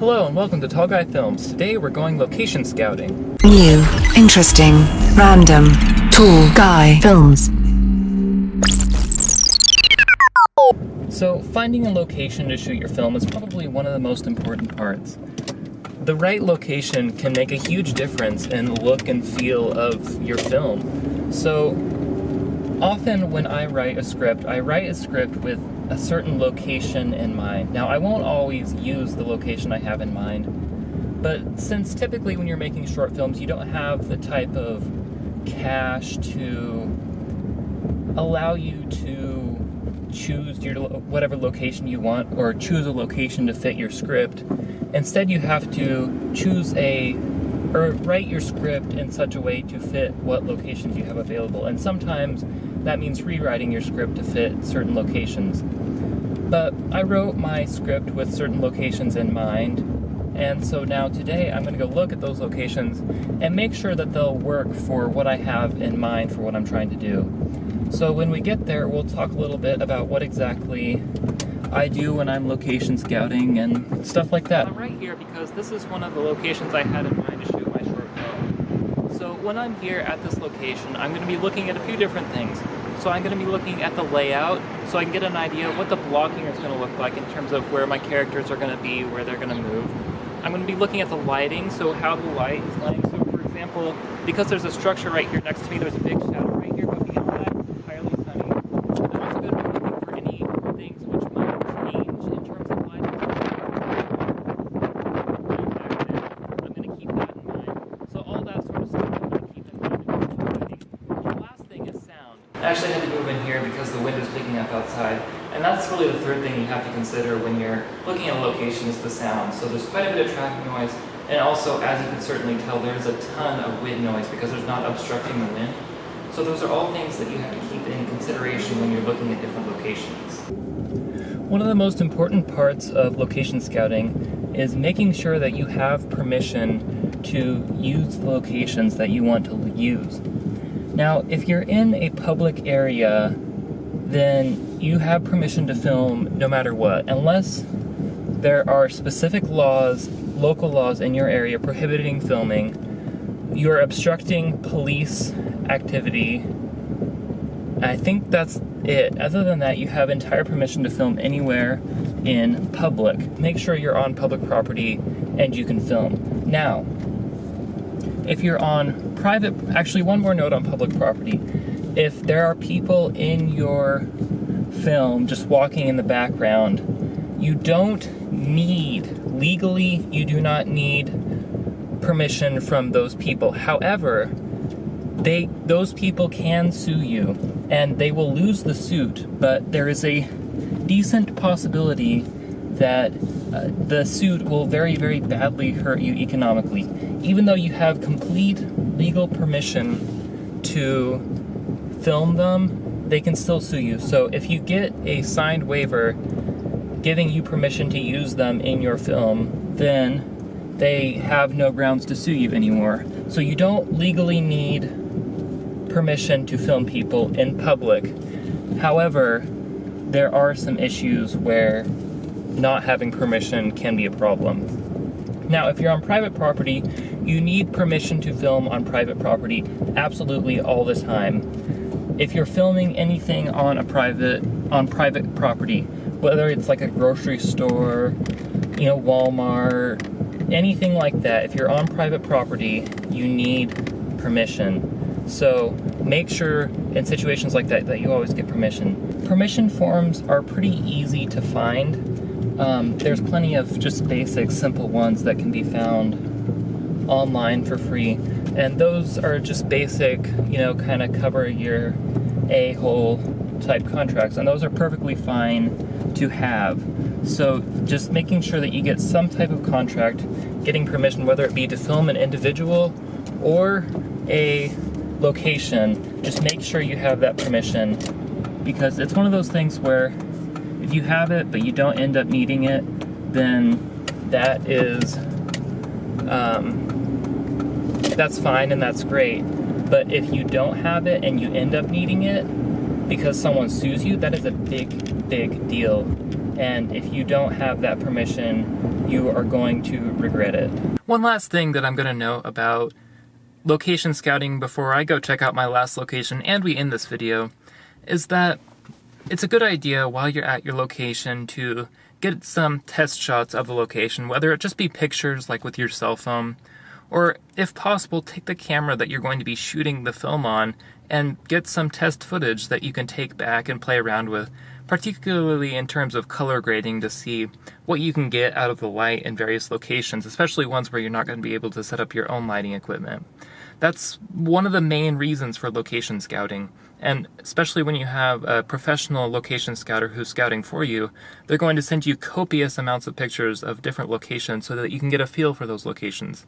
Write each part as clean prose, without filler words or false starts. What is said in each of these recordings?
Hello and welcome to Tall Guy Films. Today we're going location scouting. New, interesting, random, Tall Guy Films. So finding a location to shoot your film is probably one of the most important parts. The right location can make a huge difference in the look and feel of your film. So often when I write a script with a certain location in mind. Now, I won't always use the location I have in mind, but since typically when you're making short films, you don't have the type of cash to allow you to choose your whatever location you want or choose a location to fit your script. Instead, you have to write your script in such a way to fit what locations you have available. And sometimes that means rewriting your script to fit certain locations. But I wrote my script with certain locations in mind, and so now today I'm going to go look at those locations and make sure that they'll work for what I have in mind for what I'm trying to do. So when we get there, we'll talk a little bit about what exactly I do when I'm location scouting and stuff like that. I'm right here because this is one of the locations I had in mind to shoot my short film. So when I'm here at this location, I'm going to be looking at a few different things. So I'm going to be looking at the layout so I can get an idea of what the blocking is going to look like in terms of where my characters are going to be, where they're going to move. I'm going to be looking at the lighting, so how the light is lighting. So for example, because there's a structure right here next to me, there's a big shadow right here, but beyond that, it's entirely sunny. I'm also going to be looking for any things which might change in terms of lighting. I'm going to keep that in mind. So all that sort of stuff I'm going to keep in mind. The last thing is sound. I actually had to move in here because the wind is picking up outside, and that's really the third thing you have to consider when you're looking at a location is the sound. So there's quite a bit of traffic noise, and also, as you can certainly tell, there's a ton of wind noise because there's not obstructing the wind. So those are all things that you have to keep in consideration when you're looking at different locations. One of the most important parts of location scouting is making sure that you have permission to use the locations that you want to use. Now, if you're in a public area, then you have permission to film no matter what, unless there are specific laws, local laws in your area prohibiting filming. You're obstructing police activity. I think that's it. Other than that, you have entire permission to film anywhere in public. Make sure you're on public property and you can film. Now, if you're on private, actually one more note on public property. If there are people in your film just walking in the background, you don't need, legally, you do not need permission from those people. However, those people can sue you and they will lose the suit, but there is a decent possibility that the suit will very, very badly hurt you economically. Even though you have complete legal permission to film them, they can still sue you. So if you get a signed waiver giving you permission to use them in your film, then they have no grounds to sue you anymore. So you don't legally need permission to film people in public. However, there are some issues where not having permission can be a problem. Now, if you're on private property, you need permission to film on private property absolutely all the time. If you're filming anything on private property, whether it's like a grocery store, Walmart, anything like that, if you're on private property, you need permission. So make sure in situations like that that you always get permission. Permission forms are pretty easy to find. There's plenty of just basic, simple ones that can be found online for free. And those are just basic, kind of cover your a-hole type contracts. And those are perfectly fine to have. So just making sure that you get some type of contract, getting permission, whether it be to film an individual or a location, just make sure you have that permission, because it's one of those things where if you have it but you don't end up needing it, then that is that's fine and that's great. But if you don't have it and you end up needing it because someone sues you, that is a big deal. and if you don't have that permission, you are going to regret it. One last thing that I'm going to note about location scouting before I go check out my last location and we end this video is that it's a good idea while you're at your location to get some test shots of the location, whether it just be pictures like with your cell phone, or if possible, take the camera that you're going to be shooting the film on and get some test footage that you can take back and play around with, particularly in terms of color grading to see what you can get out of the light in various locations, especially ones where you're not going to be able to set up your own lighting equipment. That's one of the main reasons for location scouting, and especially when you have a professional location scouter who's scouting for you, they're going to send you copious amounts of pictures of different locations so that you can get a feel for those locations.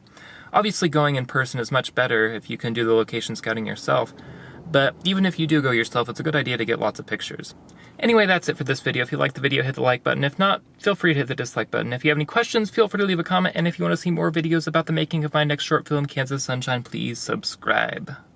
Obviously, going in person is much better if you can do the location scouting yourself, but even if you do go yourself, it's a good idea to get lots of pictures. Anyway, that's it for this video. If you liked the video, hit the like button. If not, feel free to hit the dislike button. If you have any questions, feel free to leave a comment. And if you want to see more videos about the making of my next short film, Kansas Sunshine, please subscribe.